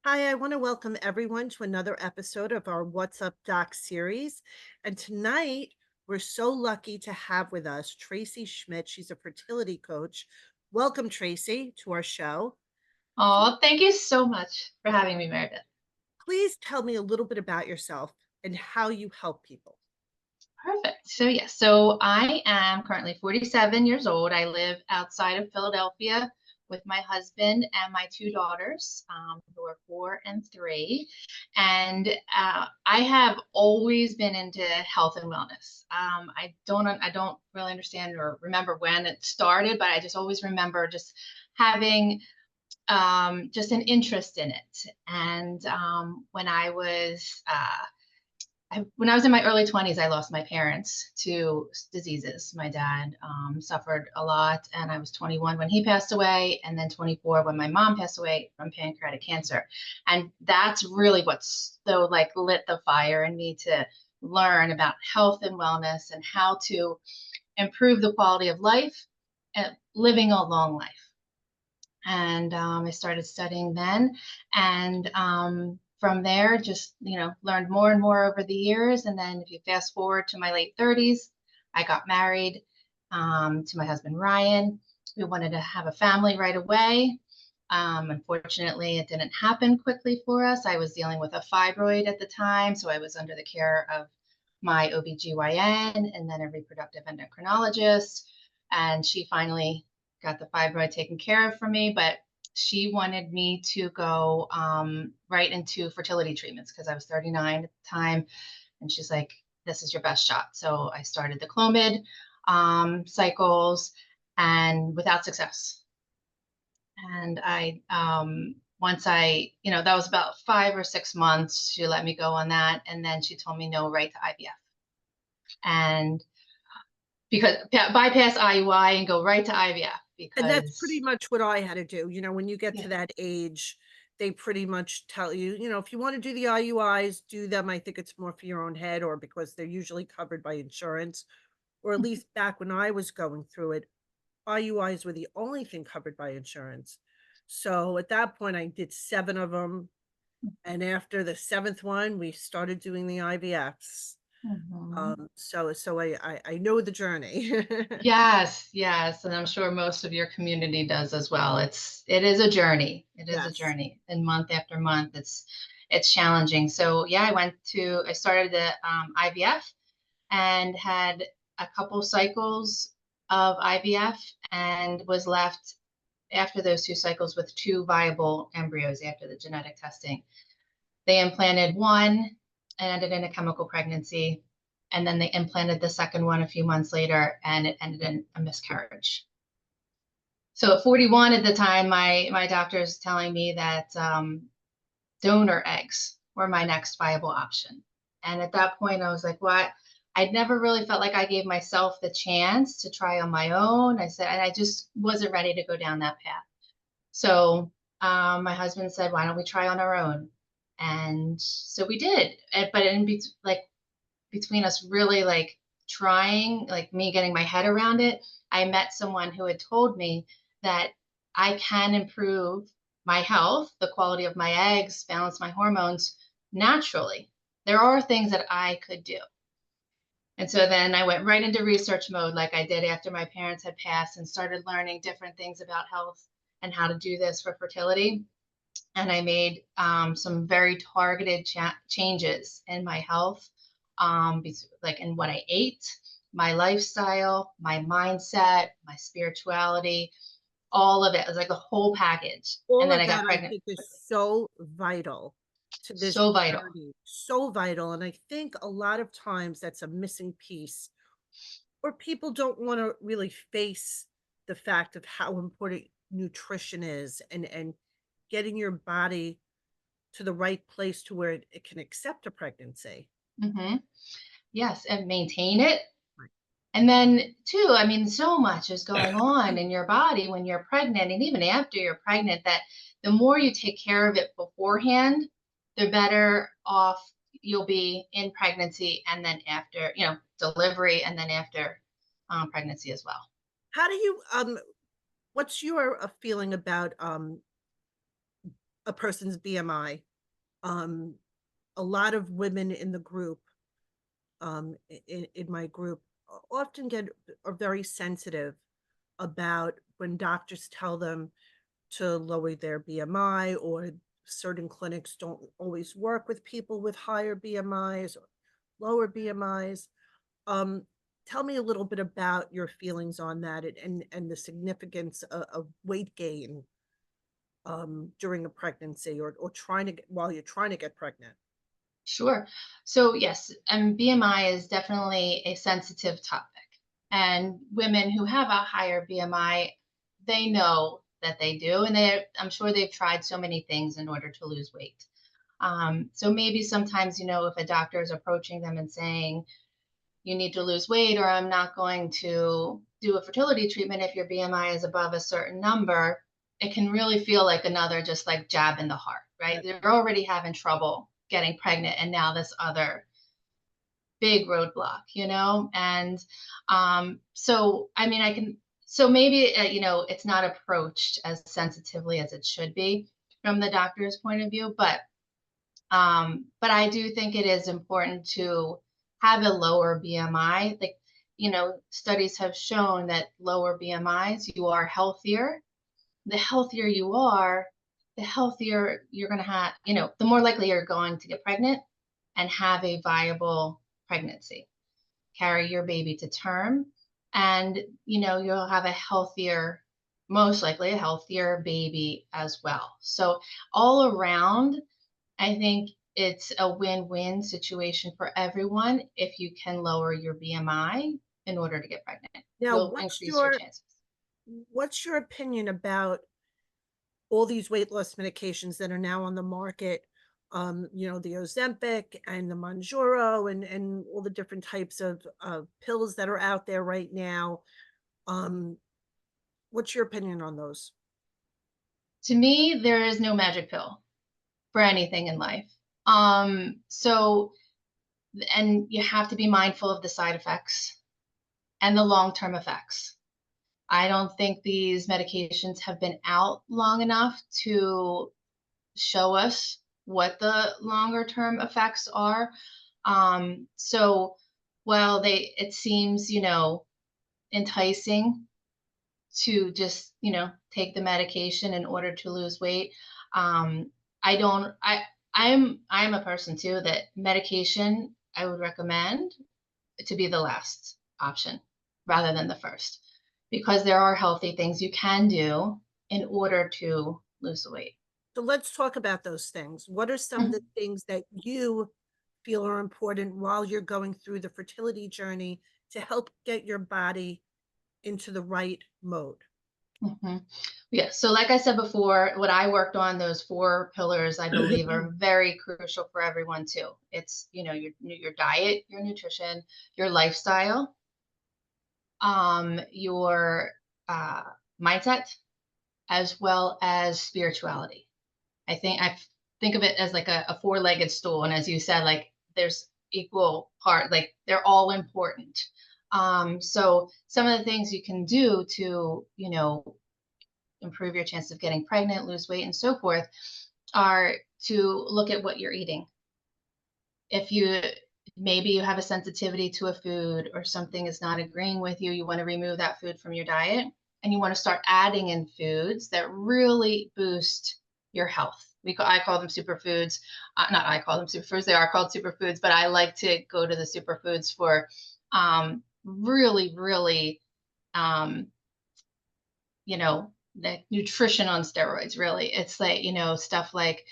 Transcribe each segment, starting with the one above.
Hi, I want to welcome everyone to another episode of our What's Up Doc series. And tonight, we're so lucky to have with us Tracy Schmidt. She's a fertility coach. Welcome, Tracy, to our show. Oh, thank you so much for having me, Meredith. Please tell me a little bit about yourself and how you help people. Perfect. So I am currently 47 years old. I live outside of Philadelphia with my husband and my two daughters, who are 4 and 3. And I have always been into health and wellness. I don't really understand or remember when it started, but I just always remember just having just an interest in it. And when I was in my early 20s, I lost my parents to diseases. My dad suffered a lot, and I was 21 when he passed away, and then 24 when my mom passed away from pancreatic cancer. And that's really what so like lit the fire in me to learn about health and wellness and how to improve the quality of life and living a long life. And I started studying then, and from there, just learned more and more over the years. And then, if you fast forward to my late 30s, I got married to my husband Ryan. We wanted to have a family right away. Unfortunately, it didn't happen quickly for us. I was dealing with a fibroid at the time, so I was under the care of my OBGYN and then a reproductive endocrinologist. And she finally got the fibroid taken care of for me, but she wanted me to go right into fertility treatments because I was 39 at the time. And she's like, this is your best shot. So I started the Clomid cycles and without success. And once that was about 5 or 6 months, she let me go on that. And then she told me no, right to IVF. And because bypass IUI and go right to IVF And that's pretty because, much what I had to do. When you get yeah. to that age, they pretty much tell you, if you want to do the IUIs, do them. I think it's more for your own head or because they're usually covered by insurance. Or at least back when I was going through it, IUIs were the only thing covered by insurance. So at that point, I did 7 of them, and after the 7th one, we started doing the IVFs. Mhm. So I know the journey. Yes, yes, and I'm sure most of your community does as well. It is a journey. It is a Yes. journey, and month after month, it's challenging. So yeah, I started the IVF and had a couple cycles of IVF and was left after those 2 cycles with 2 viable embryos after the genetic testing. They implanted one and ended in a chemical pregnancy. And then they implanted the second one a few months later and it ended in a miscarriage. So at 41 at the time, my doctor is telling me that donor eggs were my next viable option. And at that point, I was like, what? I'd never really felt like I gave myself the chance to try on my own. I said, and I just wasn't ready to go down that path. So my husband said, "Why don't we try on our own?" And so we did. But between us, really like trying, like me getting my head around it, I met someone who had told me that I can improve my health, the quality of my eggs, balance my hormones naturally. There are things that I could do. And so then I went right into research mode, like I did after my parents had passed, and started learning different things about health and how to do this for fertility. And I made some very targeted changes in my health, like in what I ate, my lifestyle, my mindset, my spirituality, all of it. It was like the whole package. And All then of I that got I pregnant think is quickly. so vital to this So vital. journey, so vital, and I think a lot of times that's a missing piece, or people don't wanna really face the fact of how important nutrition is and getting your body to the right place to where it can accept a pregnancy. Hmm. Yes, and maintain it. Right. And then, too, I mean, so much is going on in your body when you're pregnant, and even after you're pregnant, that the more you take care of it beforehand, the better off you'll be in pregnancy and then after, delivery and then after pregnancy as well. How do you, what's your, feeling about, a person's BMI. Um, a lot of women in the group, in my group, often are very sensitive about when doctors tell them to lower their BMI, or certain clinics don't always work with people with higher BMIs or lower BMIs. Um, Tell me a little bit about your feelings on that, and the significance of weight gain during a pregnancy, or trying to get while you're trying to get pregnant. Sure. So yes, BMI is definitely a sensitive topic. And women who have a higher BMI, they know that they do, and I'm sure they've tried so many things in order to lose weight. So maybe sometimes, if a doctor is approaching them and saying, you need to lose weight, or I'm not going to do a fertility treatment if your BMI is above a certain number, it can really feel like another just like jab in the heart, right? That- They're already having trouble getting pregnant, and now this other big roadblock, And so, I mean, so maybe, it's not approached as sensitively as it should be from the doctor's point of view, but I do think it is important to have a lower BMI. Like, studies have shown that lower BMIs, you are healthier. The healthier you are, the healthier you're going to have, the more likely you're going to get pregnant and have a viable pregnancy, carry your baby to term, and, you'll have a healthier, most likely a healthier baby as well. So all around, I think it's a win-win situation for everyone if you can lower your BMI in order to get pregnant. Now, You'll increase your chances. what's your opinion about all these weight loss medications that are now on the market? The Ozempic and the Mounjaro, and all the different types of pills that are out there right now. Um, what's your opinion on those? To me, there is no magic pill for anything in life. So, and you have to be mindful of the side effects and the long-term effects. I don't think these medications have been out long enough to show us what the longer term effects are. So while it seems, enticing to just, take the medication in order to lose weight, I don't, I'm a person too that medication I would recommend to be the last option rather than the first, because there are healthy things you can do in order to lose the weight. So let's talk about those things. What are some of the things that you feel are important while you're going through the fertility journey to help get your body into the right mode? Mhm. Yeah. So, like I said before, what I worked on, those four pillars, I believe, are very crucial for everyone too. It's, your diet, your nutrition, your lifestyle, your uh, mindset, as well as spirituality. I think of it as like a four-legged stool, and as you said, like there's equal part, like they're all important. So some of the things you can do to, improve your chance of getting pregnant, lose weight, and so forth, are to look at what you're eating. If maybe you have a sensitivity to a food, or something is not agreeing with you, you want to remove that food from your diet, and you want to start adding in foods that really boost your health. I call them superfoods. Not I call them superfoods. They are called superfoods, but I like to go to the superfoods for really, really um, the nutrition on steroids, really. It's like, stuff like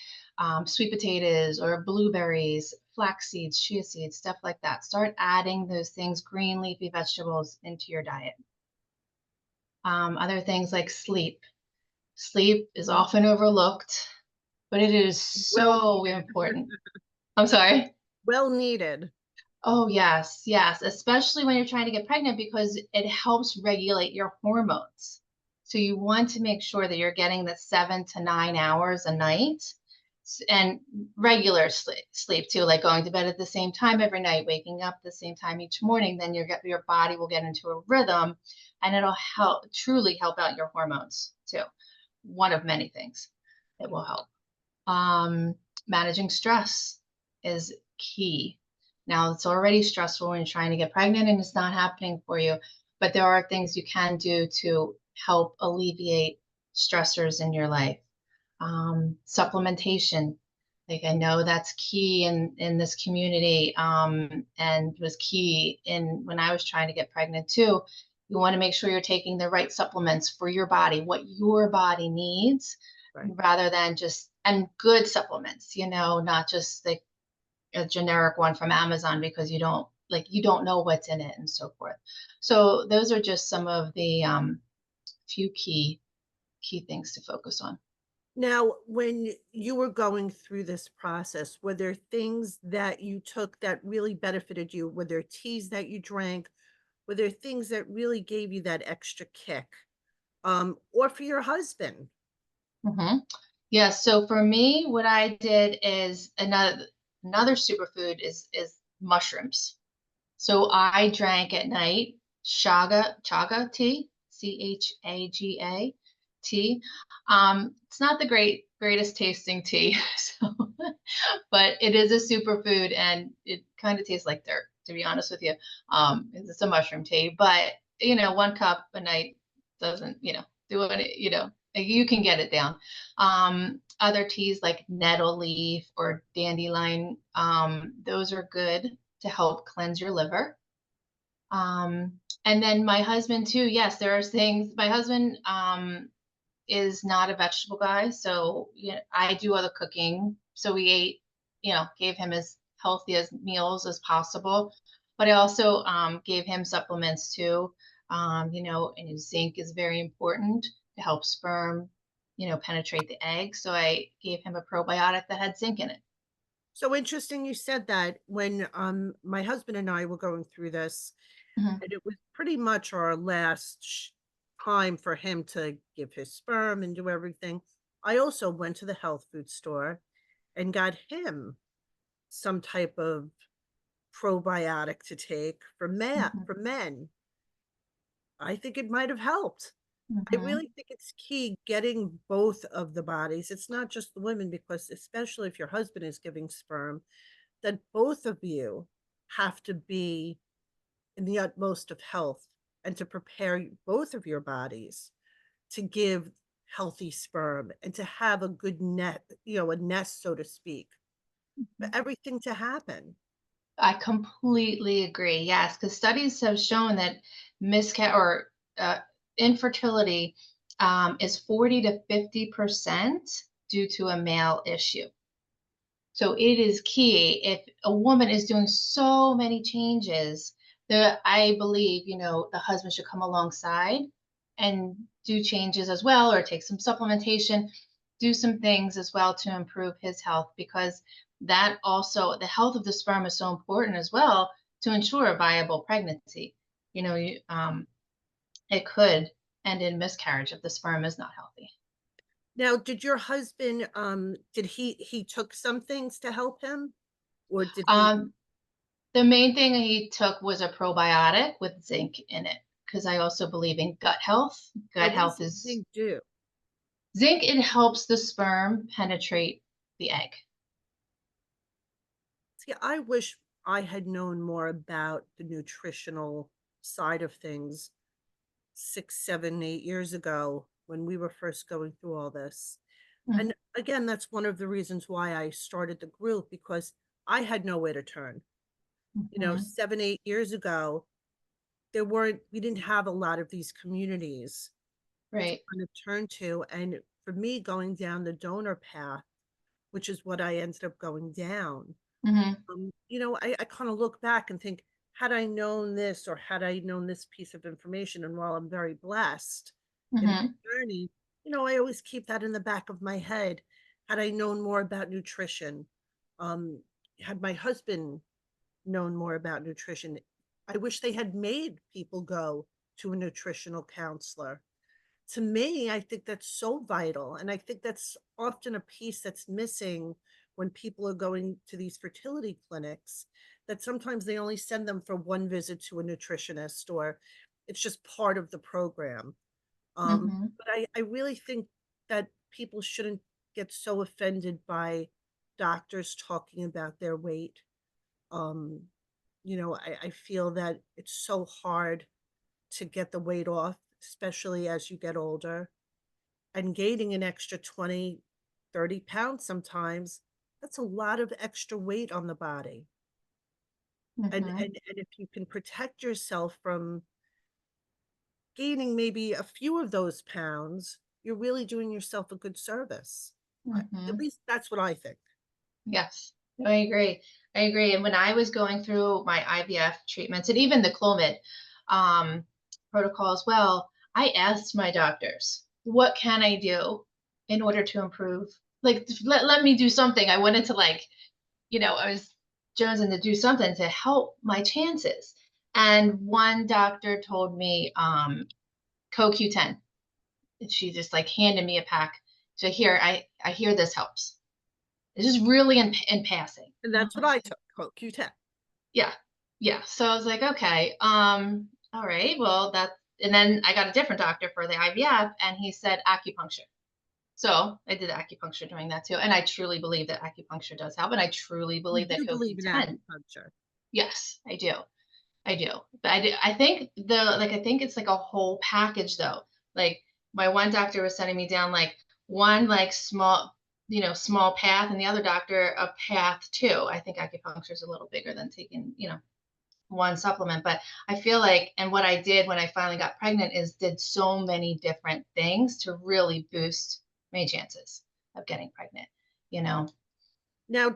sweet potatoes or blueberries, flax seeds, chia seeds, stuff like that. Start adding those things, green leafy vegetables, into your diet. Other things like sleep. Sleep is often overlooked, but it is Well, so important. I'm sorry. well needed. Oh, yes, yes, especially when you're trying to get pregnant, because it helps regulate your hormones. So you want to make sure that you're getting the 7 to 9 hours a night, and regular sleep too, like going to bed at the same time every night, waking up the same time each morning. Then your body will get into a rhythm, and it'll truly help out your hormones too. One of many things that will help. Um, Managing stress is key. Now, it's already stressful when you're trying to get pregnant and it's not happening for you, but there are things you can do to help alleviate stressors in your life. Supplementation, like I know that's key in this community, and was key in when I was trying to get pregnant too. You want to make sure you're taking the right supplements for your body, what your body needs, Right. rather than just and good supplements, not just like a generic one from Amazon because you don't know what's in it and so forth. So those are just some of the few key things to focus on. Now, when you were going through this process, were there things that you took that really benefited you? Were there teas that you drank? Were there things that really gave you that extra kick? Or for your husband? Hmm. Yeah. So for me, what I did is another superfood is mushrooms. So I drank at night chaga tea, CHAGA tea. It's not the greatest tasting tea, so, but it is a superfood and it kind of tastes like dirt, to be honest with you. It's a mushroom tea, but 1 cup a night doesn't, do it, you can get it down. Other teas like nettle leaf or dandelion, those are good to help cleanse your liver. And then my husband too. Yes, there are things. My husband is not a vegetable guy, so I do all the cooking. So we ate, gave him as healthy as meals as possible. But I also gave him supplements too. And zinc is very important to help sperm, penetrate the egg. So I gave him a probiotic that had zinc in it. So interesting you said that when my husband and I were going through this, Mhm, and it was pretty much our last time for him to give his sperm and do everything. I also went to the health food store and got him some type of probiotic to take mhm, for men. I think it might have helped. I mhm. really think it's key getting both of the bodies. It's not just the women, because especially if your husband is giving sperm, that both of you have to be in the utmost of health and to prepare both of your bodies to give healthy sperm and to have a good net, a nest, so to speak, for everything to happen. I completely agree. Yes, because studies have shown that miscarriage or infertility is 40 to 50% due to a male issue. So it is key. If a woman is doing so many changes, that I believe, the husband should come alongside and do changes as well, or take some supplementation, do some things as well to improve his health, because that also, the health of the sperm is so important as well to ensure a viable pregnancy. It could end in miscarriage if the sperm is not healthy. Now, did your husband, did he took some things to help him, or did he? Um, The main thing he took was a probiotic with zinc in it, because I also believe in gut health. Now, Gut what health does is zinc do? zinc, it helps the sperm penetrate the egg. See, I wish I had known more about the nutritional side of things 6, 7, 8 years ago when we were first going through all this. Mm, And again, that's one of the reasons why I started the group, because I had nowhere to turn. mhm, 7, 8 years ago, we didn't have a lot of these communities to right. kind of turn to. And for me, going down the donor path, which is what I ended up going down, Mhm, I kind of look back and think, had I known this, or had I known this piece of information, and while I'm very blessed in my mhm, journey, I always keep that in the back of my head. Had I known more about nutrition, um, had my husband known more about nutrition, I wish they had made people go to a nutritional counselor. To me, I think that's so vital, and I think that's often a piece that's missing when people are going to these fertility clinics, that sometimes they only send them for one visit to a nutritionist, or it's just part of the program. mhm. But I really think that people shouldn't get so offended by doctors talking about their weight. Um, I feel that it's so hard to get the weight off, especially as you get older. And gaining an extra 20, 30 pounds sometimes, that's a lot of extra weight on the body. And Mhm. and if you can protect yourself from gaining maybe a few of those pounds, you're really doing yourself a good service. At Mhm. least that's what I think. Yes, no, I agree. I agree. And when I was going through my IVF treatments and even the Clomid um, protocol as well, I asked my doctors, what can I do in order to improve? Like, let me do something. I wanted to, like, I was jonesing to do something to help my chances. And one doctor told me CoQ10. She just like handed me a pack. So here, I hear this helps. It's just really in passing. And And I that's what was I like, took, CoQ10. yeah, yeah. So I was like, okay, all right, well and then I got a different doctor for the IVF, and he said acupuncture. So I did acupuncture during that too, and I truly believe that acupuncture does help, and I truly You believe that do believe in CoQ10. acupuncture. Yes, I do. I do. But I think I think it's like a whole package though. Like my one doctor was sending me down like one like small, small path, and the other doctor a path too. I think acupuncture is a little bigger than taking, one supplement. But I feel like, and what I did when I finally got pregnant is did so many different things to really boost my chances of getting pregnant, you know. Now,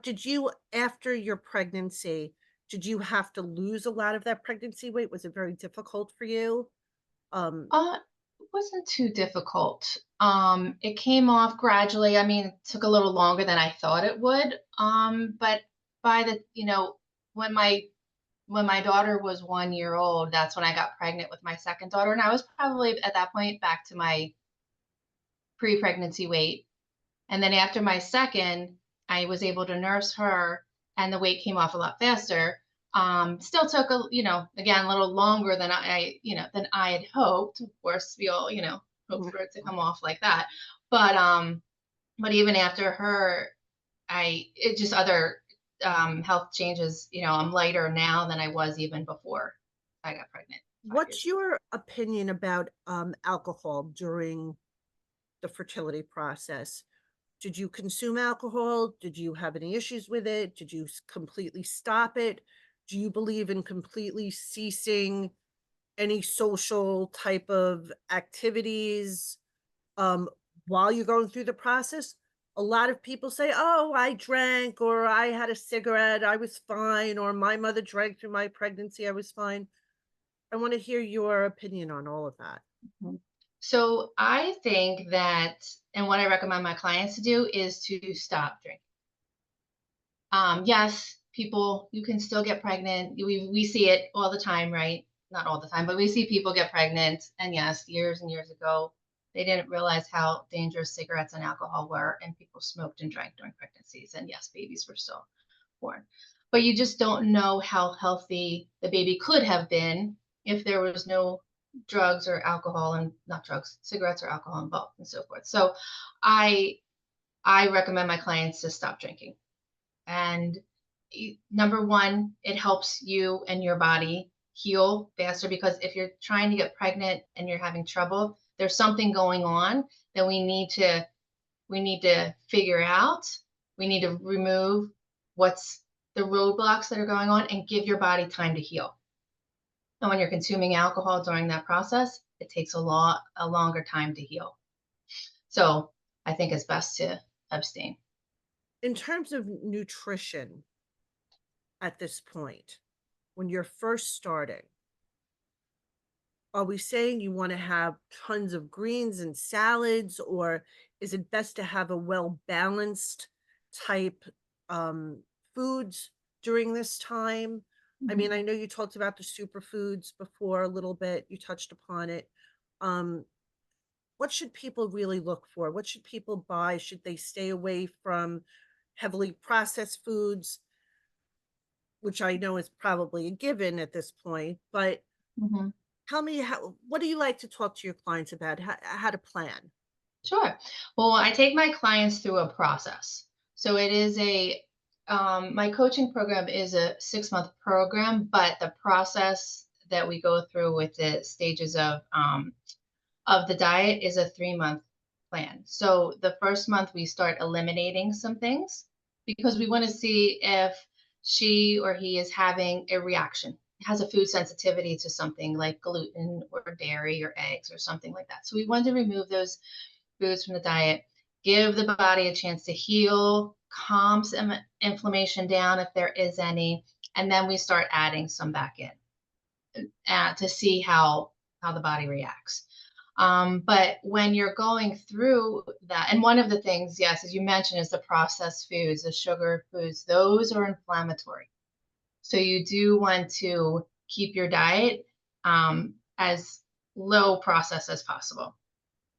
after your pregnancy, did you have to lose a lot of that pregnancy weight? Was it very difficult for you? Um, It wasn't too difficult. It came off gradually. I mean, it took a little longer than I thought it would. But by when my daughter was 1 year old, that's when I got pregnant with my second daughter, and I was probably at that point back to my pre-pregnancy weight. And then after my second, I was able to nurse her, and the weight came off a lot faster. Still took again, a little longer than than I had hoped. Of course, we all, hope mhm. for it to come off like that. But even after her, it just other health changes. I'm lighter now than I was even before I got pregnant 5 years What's ago. your opinion about alcohol during the fertility process? Did you consume alcohol? Did you have any issues with it? Did you completely stop it? Do you believe in completely ceasing any social type of activities um, while you're going through the process? A lot of people say, "Oh, I drank, or I had a cigarette, I was fine, or my mother drank through my pregnancy, I was fine." I want to hear your opinion on all of that. Mhm. So I think that, and what I recommend my clients to do is to stop drinking. Yes, people, you can still get pregnant. We see it all the time, right? Not all the time, but we see people get pregnant. And yes, years and years ago, they didn't realize how dangerous cigarettes and alcohol were, and people smoked and drank during pregnancies. And yes, babies were still born. But you just don't know how healthy the baby could have been if there was no drugs or alcohol, and not drugs, cigarettes or alcohol involved, and so forth. So I I recommend my clients to stop drinking. And number one, it helps you and your body heal faster, because if you're trying to get pregnant and you're having trouble, there's something going on that we need to figure out. We need to remove what's the roadblocks that are going on and give your body time to heal. And when you're consuming alcohol during that process, it takes a longer time to heal. So I think it's best to abstain. In terms of nutrition at this point, when you're first starting, are we saying you want to have tons of greens and salads, or is it best to have a well balanced type um, foods during this time? I mean, Mhm. I know you talked about the superfoods before a little bit, you touched upon it. Um, what should people really look for? What should people buy? Should they stay away from heavily processed foods, which I know is probably a given at this point, but Mhm. tell me what do you like to talk to your clients about? How to plan? Sure. Well, I take my clients through a process. So it is my coaching program is a 6 month program, but the process that we go through with the stages of the diet is a 3 month plan. So the first month we start eliminating some things because we want to see if she or he is having a reaction, has a food sensitivity to something like gluten or dairy or eggs or something like that. So we want to remove those foods from the diet, give the body a chance to heal, calm some inflammation down if there is any, and then we start adding some back in to see how the body reacts. But when you're going through that, and one of the things, yes, as you mentioned, is the processed foods, the sugar foods, those are inflammatory. So you do want to keep your diet as low process as possible.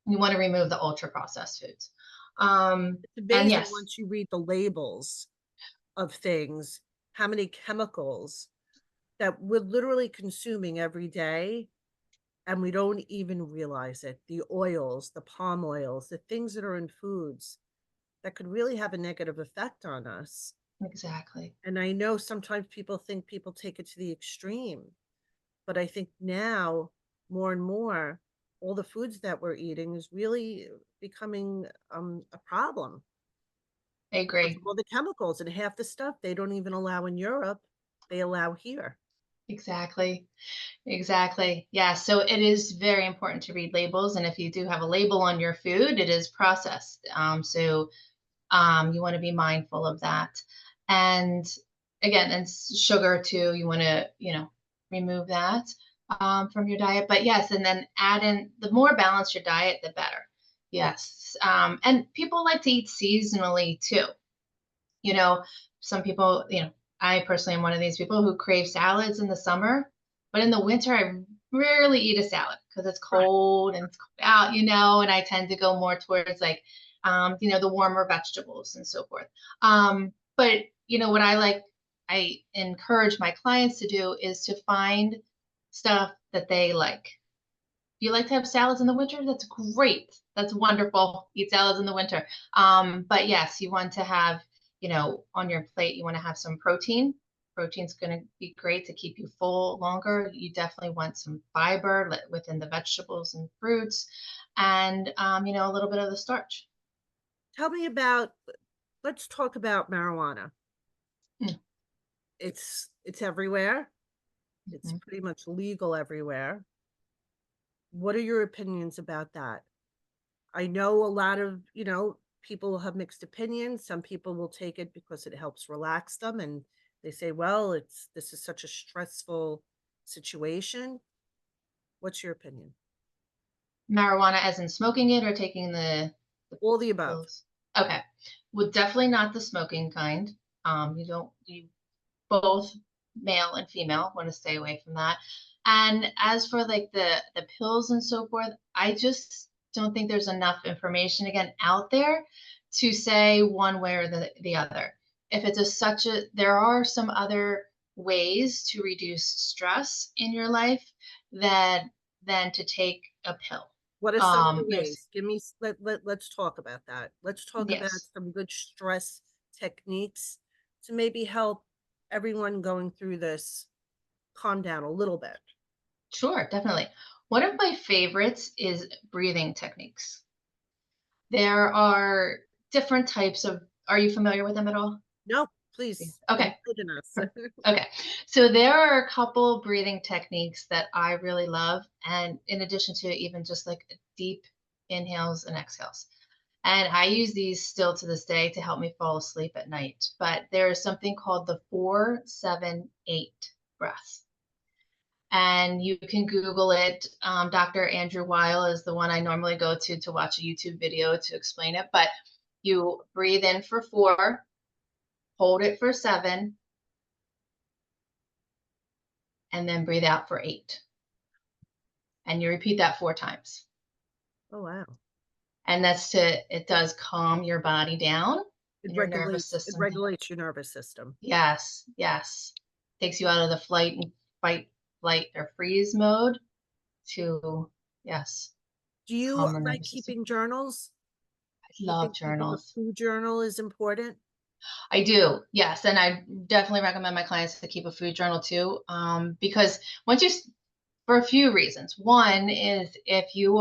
You want to remove the ultra processed foods. It's And amazing yes, once you read the labels of things, how many chemicals that we're literally consuming every day and we don't even realize it. The oils, the palm oils, the things that are in foods that could really have a negative effect on us. exactly. And I know sometimes people think people take it to the extreme, but I think now more and more, all the foods that we're eating is really becoming a problem I because of agree. all the chemicals and half the stuff they don't even allow in Europe, they allow here. Exactly. Exactly. Yeah. So it is very important to read labels. And if you do have a label on your food, it is processed. So you want to be mindful of that. And again, and sugar too, you want to, remove that from your diet. But yes, and then add in the more balanced your diet, the better. Yeah. Yes. And people like to eat seasonally too. You know, some people, I personally am one of these people who crave salads in the summer, but in the winter, I rarely eat a salad because it's Right. cold and it's cold out, and I tend to go more towards like, the warmer vegetables and so forth. But, what I encourage my clients to do is to find stuff that they like. You like to have salads in the winter? That's great. That's wonderful. Eat salads in the winter. But yes, you want to have, on your plate, you want to have some protein. Protein's going to be great to keep you full longer. You definitely want some fiber within the vegetables and fruits, and a little bit of the starch. Tell me about, let's talk about marijuana. It's everywhere. It's Mhm. pretty much legal everywhere. What are your opinions about that? I know a lot of, people have mixed opinions. Some people will take it because it helps relax them and they say, well, this is such a stressful situation. What's your opinion? Marijuana, as in smoking it or taking the All the above. pills. Okay, well, definitely not the smoking kind. You don't you both male and female want to stay away from that. And as for like the pills and so forth, I just don't think there's enough information again out there to say one way or the other. If it's there are some other ways to reduce stress in your life that than to take a pill. What are some of the Yes, ways? Give me, let's talk about that. Let's talk about yes, some good stress techniques to maybe help everyone going through this calm down a little bit. sure, definitely. One of my favorites is breathing techniques. There are different types of are you familiar with them at all? No, Yeah. please Okay. enlighten us. Okay. So there are a couple breathing techniques that I really love. And in addition to even just like deep inhales and exhales. And I use these still to this day to help me fall asleep at night. But there is something called the 4-7-8 breath. And you can Google it. Dr. Andrew Weil is the one I normally go to watch a YouTube video to explain it. But you breathe in for 4, hold it for 7, and then breathe out for 8. And you repeat that 4 times. Oh, wow. And it does calm your body down and your nervous It system down. regulates your nervous system. Yes, yes. Takes you out of the fight, flight, or freeze mode to, yes, Do you calm the like nervous system. keeping journals? You love think keeping a journals. food journal is important? I do, yes, and I definitely recommend my clients to keep a food journal too, because once you, for a few reasons. One is if you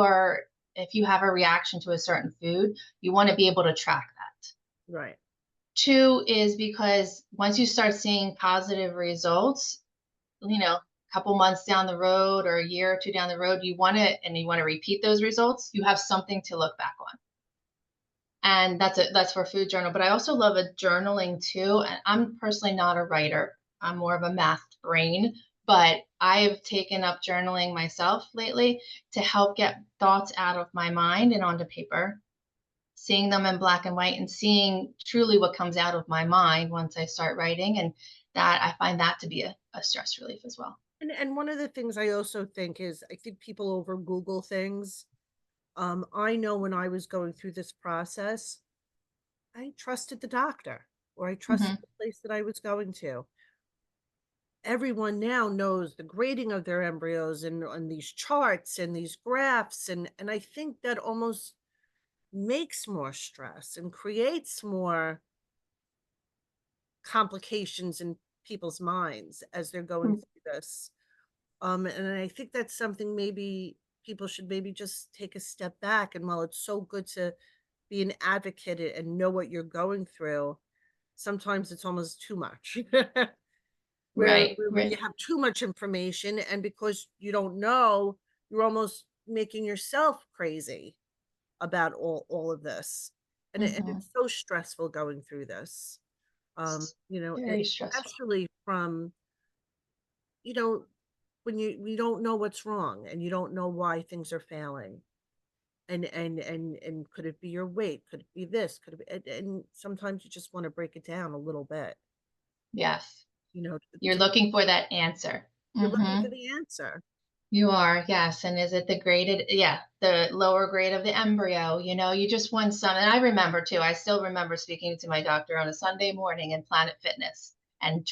have a reaction to a certain food, you want to be able to track that. Right. Two is because once you start seeing positive results, a couple months down the road or a year or two down the road, you want to repeat those results, you have something to look back on. And that's for food journal. But I also love a journaling too. And I'm personally not a writer. I'm more of a math brain, but I have taken up journaling myself lately to help get thoughts out of my mind and onto paper, seeing them in black and white and seeing truly what comes out of my mind once I start writing. And that I find that to be a stress relief as well. And one of the things I also think is I think people over Google things. I know when I was going through this process, I trusted the doctor or I trusted Hmm. the place that I was going to. Everyone now knows the grading of their embryos and these charts and these graphs and I think that almost makes more stress and creates more complications in people's minds as they're going through this. And I think that's something maybe people should maybe just take a step back. And while it's so good to be an advocate and know what you're going through, sometimes it's almost too much. Right, Where you right. have too much information, and because you don't know, you're almost making yourself crazy about all of this, and Hmm. it's so stressful going through this. Very stressful. Especially from, you know, when you don't know what's wrong and you don't know why things are failing. And could it be your weight? Could it be this? Could it be and sometimes you just wanna break it down a little bit, Yes. You're to looking for that answer. you're looking Hmm. for the answer. You are, yes. And is it the graded, yeah, the lower grade of the embryo? You just want some. And I remember too, I still remember speaking to my doctor on a Sunday morning in Planet Fitness and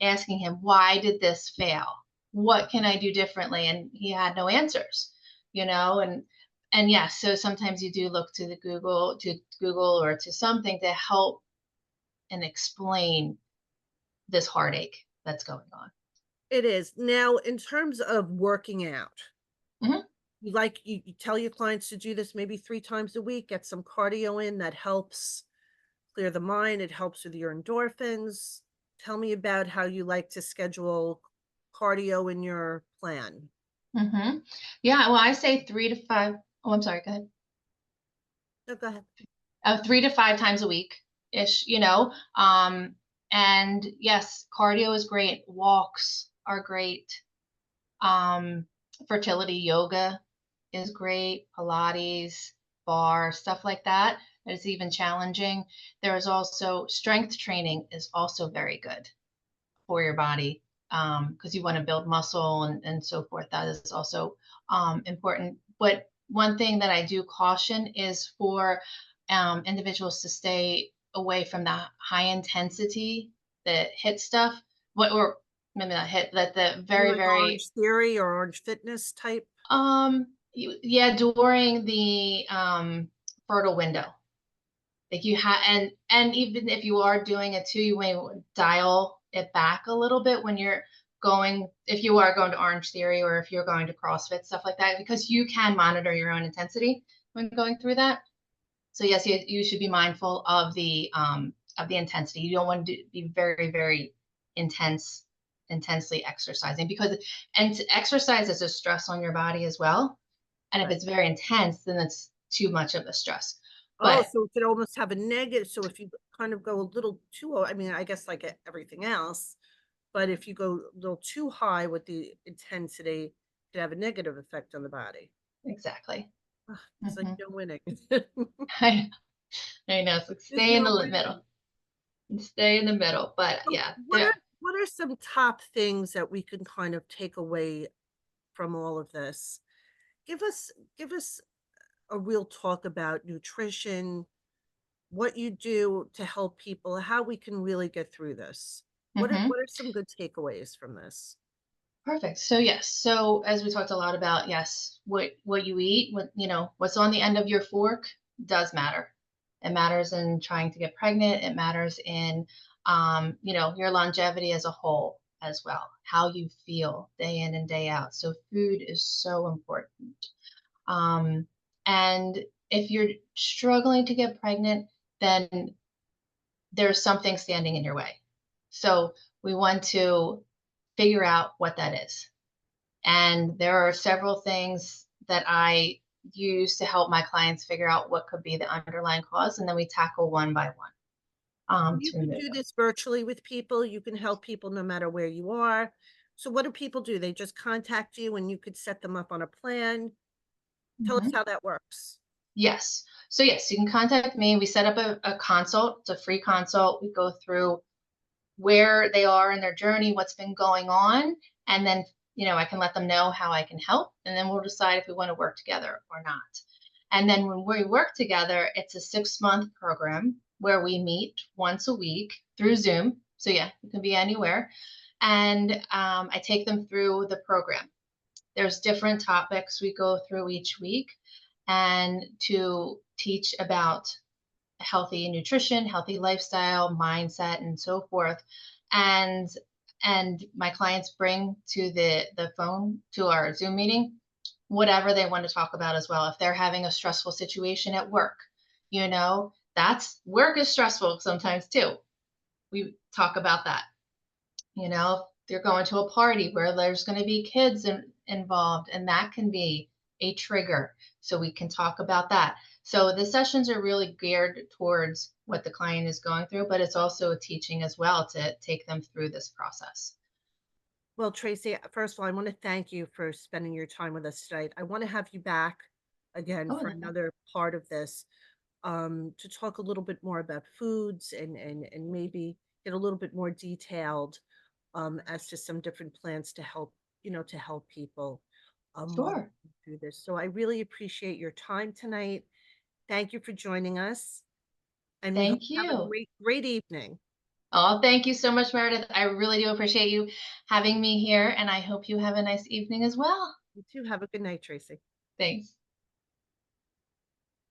asking him, why did this fail? What can I do differently? And he had no answers, and yes, so sometimes you do look to Google or to something to help and explain this heartache that's going on. It is. Now, in terms of working out, Hmm. you tell your clients to do this maybe 3 times a week, get some cardio in, that helps clear the mind, it helps with your endorphins. Tell me about how you like to schedule cardio in your plan. Hmm. Yeah, well, I say 3 to 5. Oh, I'm sorry. Go ahead. No, go ahead. 3 to 5 times a week ish. And yes, cardio is great. Walks are great. Um, fertility yoga is great. Pilates, bar, stuff like that. It's even challenging. There is also strength training is also very good for your body, because you want to build muscle and so forth. That is also important. But one thing that I do caution is for individuals to stay away from the high intensity, the hit stuff. Or maybe not hit, that the You very, like very, Orange Theory or Orange Fitness type? yeah, during the fertile window. Like you have, and even if you are doing it too, you may dial it back a little bit when if you are going to Orange Theory or if you're going to CrossFit, stuff like that, because you can monitor your own intensity when going through that. So yes, you should be mindful of the intensity. You don't want to be very, very intensely exercising, because and exercise is a stress on your body as well. And if Right. it's very intense, then it's too much of a stress. Oh, But so it could almost have a negative, so if you kind of go a little too I mean, I guess like everything else, but if you go a little too high with the intensity, it could have a negative effect on the body. exactly. Ugh, it's like Hmm. no winning. I, I know. So There's stay in no the middle. winning. Stay in the middle. But So yeah, there. what are some top things that we can kind of take away from all of this? Give us give us a real talk about nutrition, what you do to help people, how we can really get through this. Hmm. What are some good takeaways from this? Perfect. So yes. So as we talked a lot about, yes, what you eat, what's on the end of your fork does matter. It matters in trying to get pregnant. It matters in, your longevity as a whole as well, how you feel day in and day out. So food is so important. Um, and if you're struggling to get pregnant, then there's something standing in your way. So we want to figure out what that is. And there are several things that I use to help my clients figure out what could be the underlying cause, and then we tackle one by one You to can remove do them. this virtually with people. You can help people no matter where you are. So what do people do? They just contact you and you could set them up on a plan. Tell us Mhm. how that works. Yes. So, yes, you can contact me. We set up a consult. It's a free consult. We go through where they are in their journey, what's been going on, and then, I can let them know how I can help, and then we'll decide if we want to work together or not. And then when we work together, it's a 6-month program where we meet once a week through Zoom. So, yeah, you can be anywhere. And I take them through the program. There's different topics we go through each week and to teach about healthy nutrition, healthy lifestyle, mindset, and so forth. And my clients bring to the phone to our Zoom meeting whatever they want to talk about as well. If they're having a stressful situation at work, that's work is stressful sometimes too. We talk about that. If they're going to a party where there's going to be kids involved, and that can be a trigger. So we can talk about that. So the sessions are really geared towards what the client is going through, but it's also a teaching as well to take them through this process. Well, Tracy, first of all, I want to thank you for spending your time with us today. I want to have you back again Oh, for another part of this, to talk a little bit more about foods and maybe get a little bit more detailed, as to some different plans to help, to help people, while sure. they do this. So I really appreciate your time tonight. Thank you for joining us, and we hope Thank you have a you. great, great evening. Oh, thank you so much, Meredith. I really do appreciate you having me here, and I hope you have a nice evening as well. You too. Have a good night, Tracy. Thanks.